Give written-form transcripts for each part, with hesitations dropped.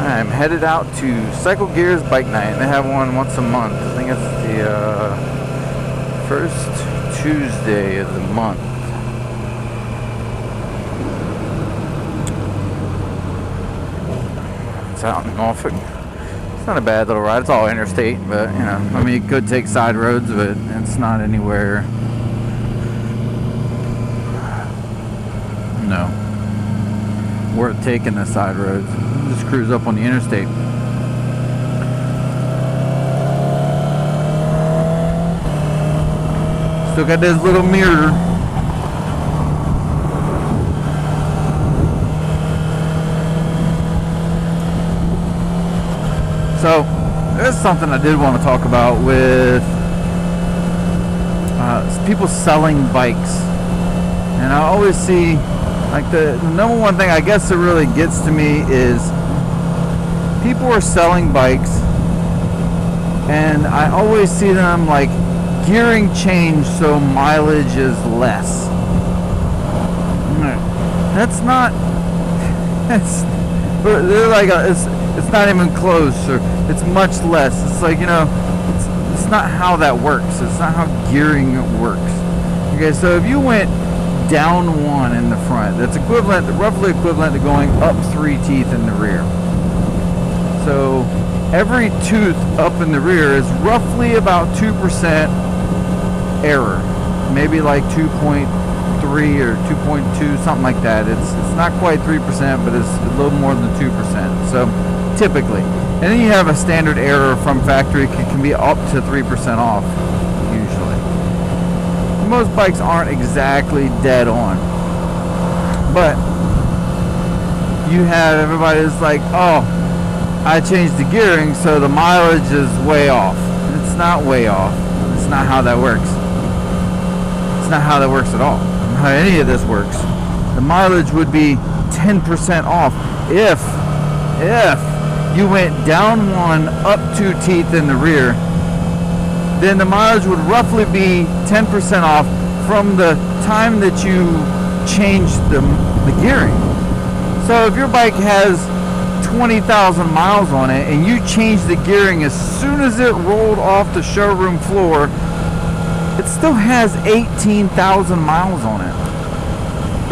I'm headed out to Cycle Gears Bike Night. They have one once a month. I think it's the first Tuesday of the month. It's out in Norfolk. It's not a bad little ride. It's all interstate, but you know, I mean, it could take side roads, but it's not anywhere. No. Worth taking the side roads. Just cruise up on the interstate. Still got this little mirror. So there's something I did want to talk about with people selling bikes, and I always see like the number one thing I guess that really gets to me is people are selling bikes, and I always see them like gearing change so mileage is less. That's not. They're like it's not even close, or it's much less. It's like, you know, it's not how that works. It's not how gearing works. Okay, so if you went down one in the front, that's roughly equivalent to going up 3 teeth in the rear. So every tooth up in the rear is roughly about 2% error, maybe like 2.3 or 2.2, something like that. It's not quite 3%, but it's a little more than 2%. So typically, and then you have a standard error from factory, can be up to 3% off usually. Most bikes aren't exactly dead on, but you have everybody's like, oh, I changed the gearing, so the mileage is way off. It's not way off. It's not how that works. It's not how that works at all. How any of this works. The mileage would be 10% off if you went down one, up 2 teeth in the rear. Then the mileage would roughly be 10% off from the time that you changed the gearing. So if your bike has 20,000 miles on it and you change the gearing as soon as it rolled off the showroom floor, it still has 18,000 miles on it.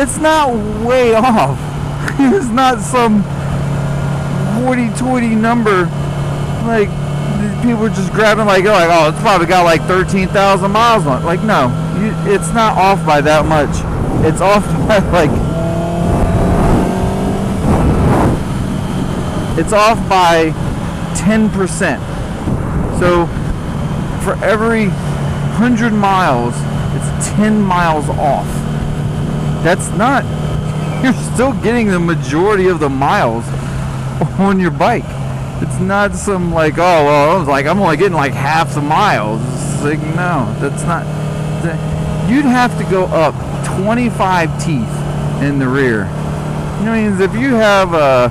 It's not way off. It's not some hoity-toity number like people are just grabbing like, oh, it's probably got like 13,000 miles on it. Like, no, it's not off by that much. It's off by like, it's off by 10%. So for every 100 miles, it's 10 miles off. That's not, you're still getting the majority of the miles on your bike. It's not some like, oh, well, like I'm only getting like half the miles. It's like, no, that's not. You'd have to go up 25 teeth in the rear. You know what I mean? If you have a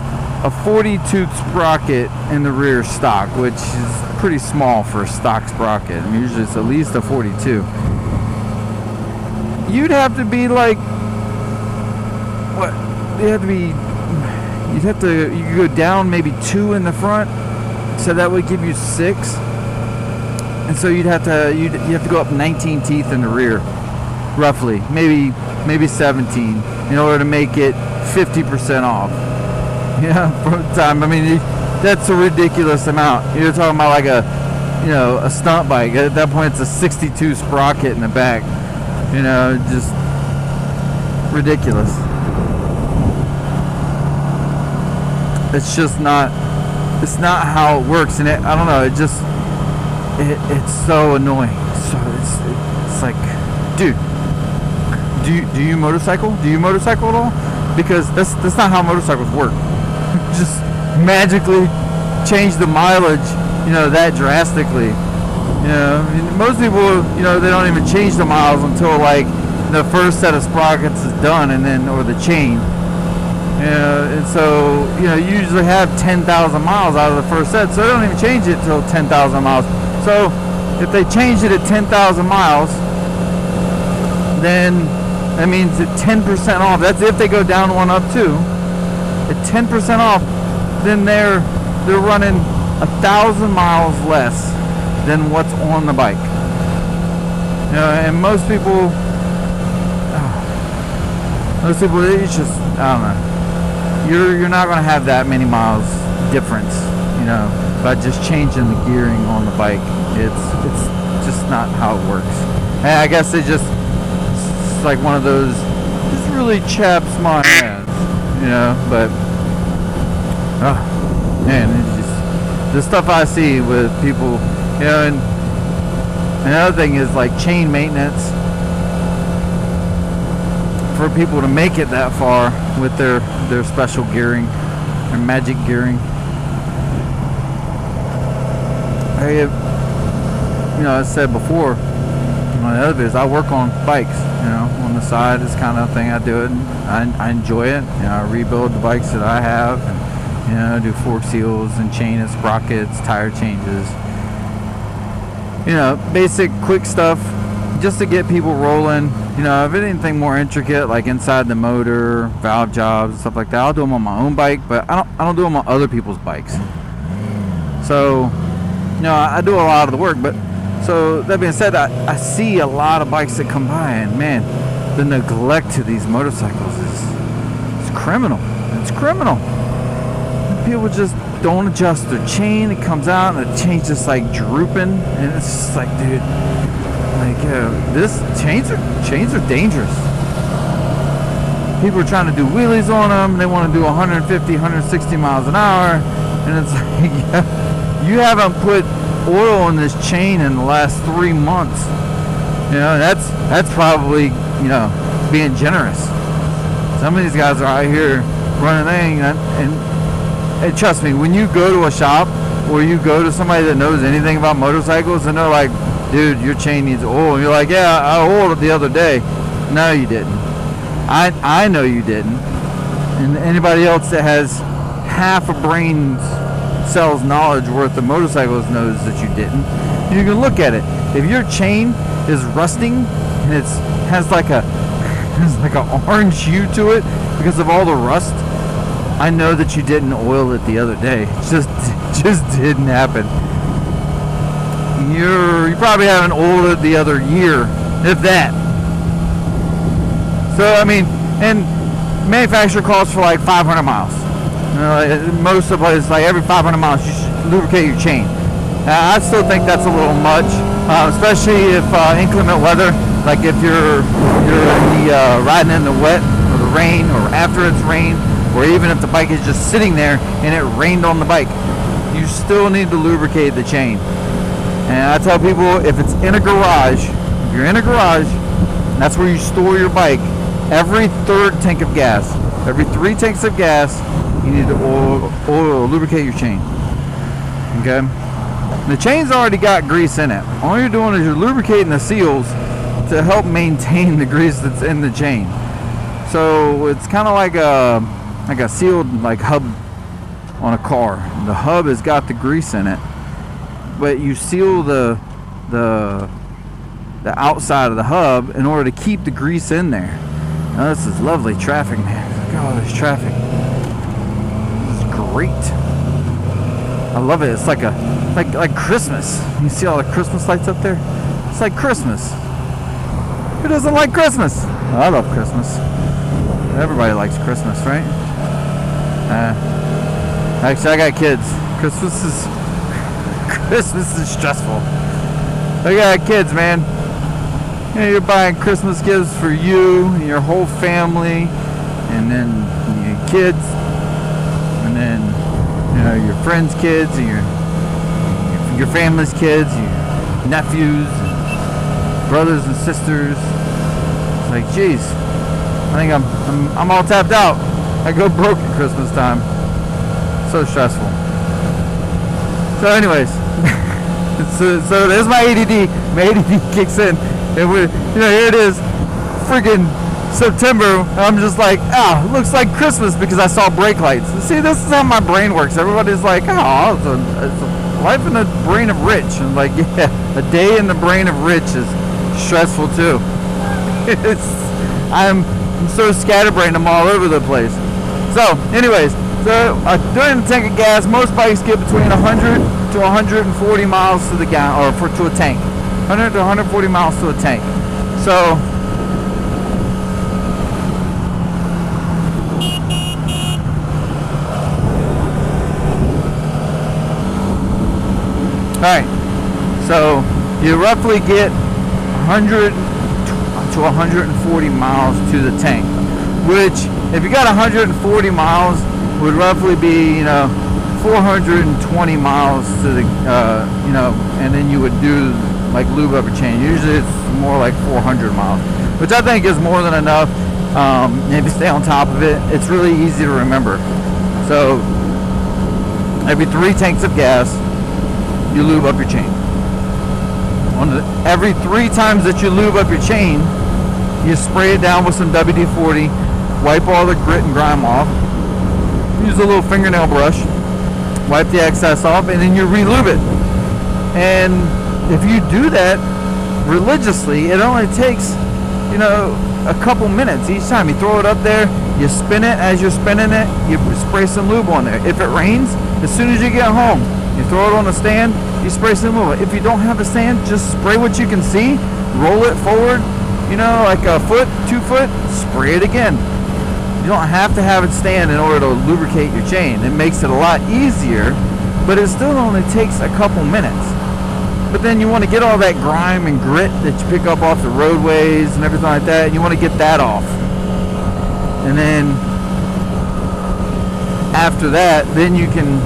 40 tooth sprocket in the rear stock, which is pretty small for a stock sprocket, I mean, usually it's at least a 42. You'd have to be like, what? You go down maybe 2 in the front, so that would give you 6. And so you'd have to go up 19 teeth in the rear, roughly, maybe 17, in order to make it 50% off. Yeah, for the time. I mean, that's a ridiculous amount. You're talking about like a stunt bike. At that point, it's a 62 sprocket in the back. You know, just ridiculous. It's just not. It's not how it works, and I don't know. It's so annoying. So it's like, dude, do you motorcycle? Do you motorcycle at all? Because that's not how motorcycles work. Just magically change the mileage, that drastically. Most people, they don't even change the miles until like the first set of sprockets is done, or the chain. And so, you usually have 10,000 miles out of the first set, so they don't even change it till 10,000 miles. So if they change it at 10,000 miles, then that means at 10% off. That's if they go down one up 2. At 10% off, then they're running 1,000 miles less than what's on the bike. You know, and most people, it's just, I don't know. You're not going to have that many miles difference, you know, by just changing the gearing on the bike. It's just not how it works. And I guess it's like one of those, this really chaps my ass, you know. But man, it's just the stuff I see with people, you know. And another thing is like chain maintenance for people to make it that far with their special gearing, their magic gearing. You know, as I said before on the other videos, I work on bikes, you know, on the side. It's kind of thing I do it, and I enjoy it. You know, I rebuild the bikes that I have, and you know, do fork seals and chain and sprockets, tire changes. You know, basic quick stuff just to get people rolling. You know, if anything more intricate, like inside the motor, valve jobs, stuff like that, I'll do them on my own bike, but I don't do them on other people's bikes. So, you know, I do a lot of the work. But so that being said, I see a lot of bikes that come by, and man, the neglect to these motorcycles is criminal. It's criminal. People just don't adjust their chain. It comes out and the chain's just like drooping, and it's just like, dude, like this chains are dangerous. People are trying to do wheelies on them, and they want to do 150, 160 miles an hour, and it's like, yeah, you haven't put oil in this chain in the last 3 months. You know, that's probably, you know, being generous. Some of these guys are out here running thing, and trust me, when you go to a shop or you go to somebody that knows anything about motorcycles, and they're like, dude, your chain needs oil, and you're like, yeah, I oiled it the other day. No, you didn't. I know you didn't. And anybody else that has half a brain cell's knowledge worth of motorcycles knows that you didn't. You can look at it. If your chain is rusting and it has like an orange hue to it because of all the rust, I know that you didn't oil it the other day. It just didn't happen. You probably haven't oiled it the other year, if that. So I mean, and manufacturer calls for like 500 miles. You know, most of the places, like every 500 miles, you should lubricate your chain. I still think that's a little much, especially if inclement weather, like if you're riding in the wet or the rain, or after it's rained, or even if the bike is just sitting there and it rained on the bike, you still need to lubricate the chain. And I tell people, if it's in a garage, if you're in a garage, that's where you store your bike, every third tank of gas, every 3 tanks of gas, you need to lubricate your chain. Okay? The chain's already got grease in it. All you're doing is you're lubricating the seals to help maintain the grease that's in the chain. So it's kind of like a sealed like hub on a car. The hub has got the grease in it, but you seal the outside of the hub in order to keep the grease in there. Now this is lovely traffic, man. Look at all this traffic. This is great. I love it. It's like Christmas. You see all the Christmas lights up there? It's like Christmas. Who doesn't like Christmas? Oh, I love Christmas. Everybody likes Christmas, right? Actually, I got kids. Christmas is stressful. I got kids, man. You know, you're buying Christmas gifts for you and your whole family, and then your kids, and then you know your friends' kids, and your family's kids, your nephews, and brothers and sisters. It's like, geez, I think I'm all tapped out. I go broke at Christmas time. So stressful. So anyways, so there's my ADD. My ADD kicks in, and here it is, freaking September. I'm just like, it looks like Christmas because I saw brake lights. See, this is how my brain works. Everybody's like, it's a life in the brain of rich. And like, yeah, a day in the brain of rich is stressful too. I'm so scatterbrained, I'm all over the place. So anyways, So during the tank of gas, most bikes get between 100 to 140 miles to the gallon, or to a tank. 100 to 140 miles to a tank. So alright, so you roughly get 100 to 140 miles to the tank, which if you got 140 miles would roughly be, 420 miles to the, and then you would do like lube up a chain. Usually it's more like 400 miles, which I think is more than enough. If you stay on top of it, it's really easy to remember. So every 3 tanks of gas, you lube up your chain. Every 3 times that you lube up your chain, you spray it down with some WD-40, wipe all the grit and grime off, use a little fingernail brush, wipe the excess off, and then you re-lube it. And if you do that religiously, it only takes, a couple minutes each time. You throw it up there, you spin it. As you're spinning it, you spray some lube on there. If it rains, as soon as you get home, you throw it on the stand, you spray some lube. If you don't have a stand, just spray what you can see, roll it forward, like a foot, 2 foot, spray it again. You don't have to have it stand in order to lubricate your chain. It makes it a lot easier, but it still only takes a couple minutes. But then you want to get all that grime and grit that you pick up off the roadways and everything like that, and you want to get that off. And then after that, then you can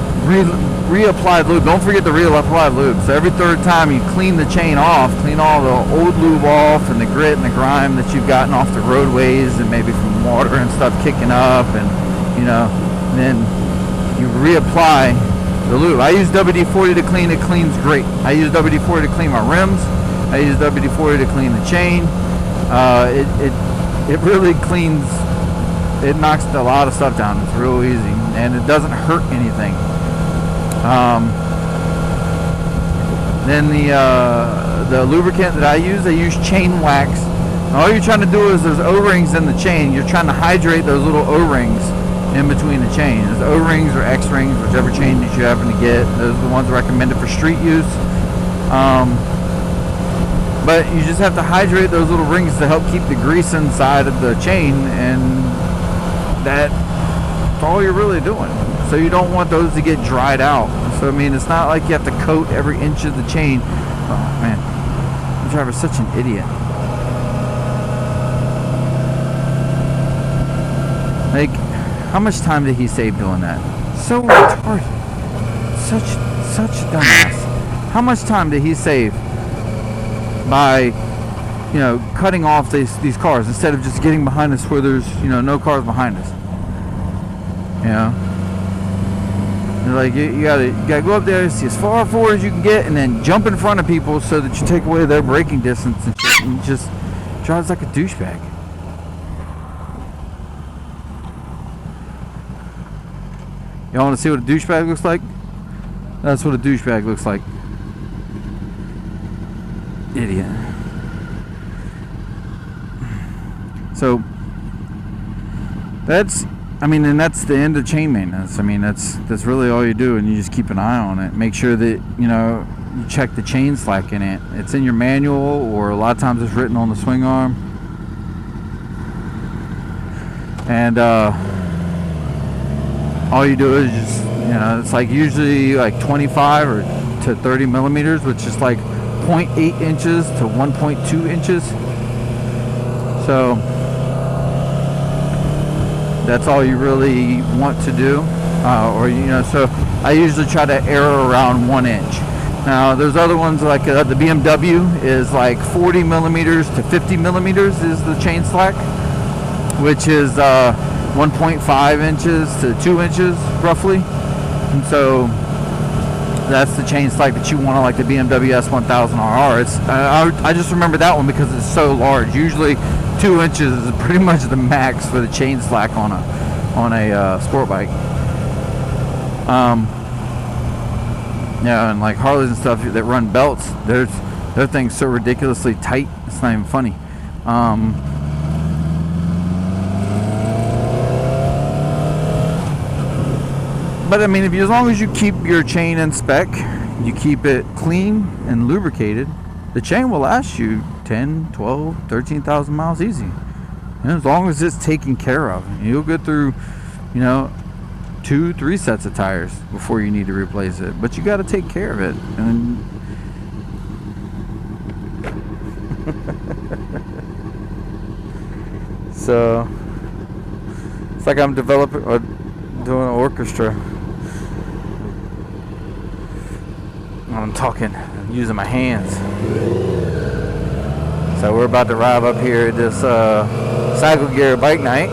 reapply lube. Don't forget to reapply lube. So every 3rd time you clean the chain off, clean all the old lube off and the grit and the grime that you've gotten off the roadways and maybe from water and stuff kicking up, and then you reapply the lube. I use WD-40 to clean. It cleans great. I use WD-40 to clean my rims. I use WD-40 to clean the chain. It really cleans. It knocks a lot of stuff down. It's real easy, and it doesn't hurt anything. Then the lubricant that I use chain wax. All you're trying to do is there's O-rings in the chain. You're trying to hydrate those little O-rings in between the chains. O-rings or X-rings, whichever chain that you happen to get. Those are the ones recommended for street use. But you just have to hydrate those little rings to help keep the grease inside of the chain, and that's all you're really doing. So you don't want those to get dried out. So it's not like you have to coat every inch of the chain. Oh man, the driver's such an idiot. Like, how much time did he save doing that? So retarded. Such a dumbass. How much time did he save by, cutting off these cars instead of just getting behind us where there's, no cars behind us? Like, you gotta go up there, see as far forward as you can get, and then jump in front of people so that you take away their braking distance and shit, and just drives like a douchebag. Y'all want to see what a douchebag looks like? That's what a douchebag looks like. Idiot. So that's the end of chain maintenance. That's really all you do, and you just keep an eye on it. Make sure that you check the chain slack in it. It's in your manual, or a lot of times it's written on the swing arm. And all you do is just, it's like usually like 25 or to 30 millimeters, which is like 0.8 inches to 1.2 inches. So that's all you really want to do. So I usually try to err around 1 inch. Now there's other ones like the BMW is like 40 millimeters to 50 millimeters is the chain slack, which is 1.5 inches to 2 inches roughly. And so that's the chain slack that you want on like the BMW S1000RR. I just remember that one because it's so large. Usually 2 inches is pretty much the max for the chain slack on a sport bike. And like Harleys and stuff that run belts, their thing's so ridiculously tight, it's not even funny. But I mean, as long as you keep your chain in spec, you keep it clean and lubricated, the chain will last you 10, 12, 13,000 miles easy. And as long as it's taken care of, you'll go through, 2-3 sets of tires before you need to replace it. But you got to take care of it. And so it's like I'm developing or doing an orchestra. I'm talking, using my hands. So we're about to arrive up here at this cycle gear bike night.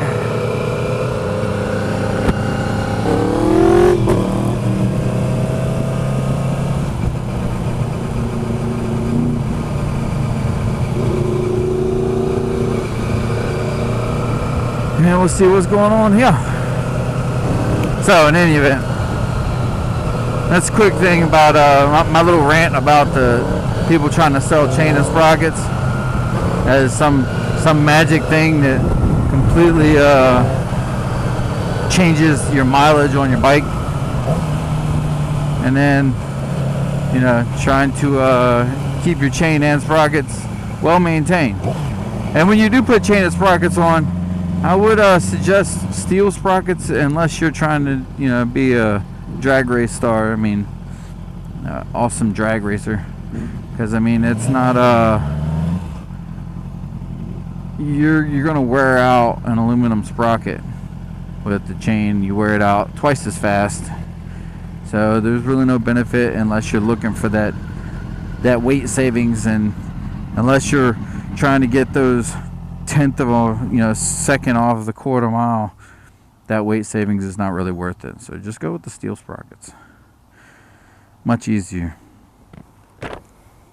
And we'll see what's going on here. So in any event, that's a quick thing about my little rant about the people trying to sell chain and sprockets as some magic thing that completely changes your mileage on your bike, and then trying to keep your chain and sprockets well maintained. And when you do put chain and sprockets on, I would suggest steel sprockets unless you're trying to be a drag race star. I mean, awesome drag racer, because I mean it's not you're gonna wear out an aluminum sprocket with the chain. You wear it out twice as fast, so there's really no benefit unless you're looking for that weight savings, and unless you're trying to get those tenth of a second off the quarter mile, that weight savings is not really worth it. So just go with the steel sprockets. Much easier.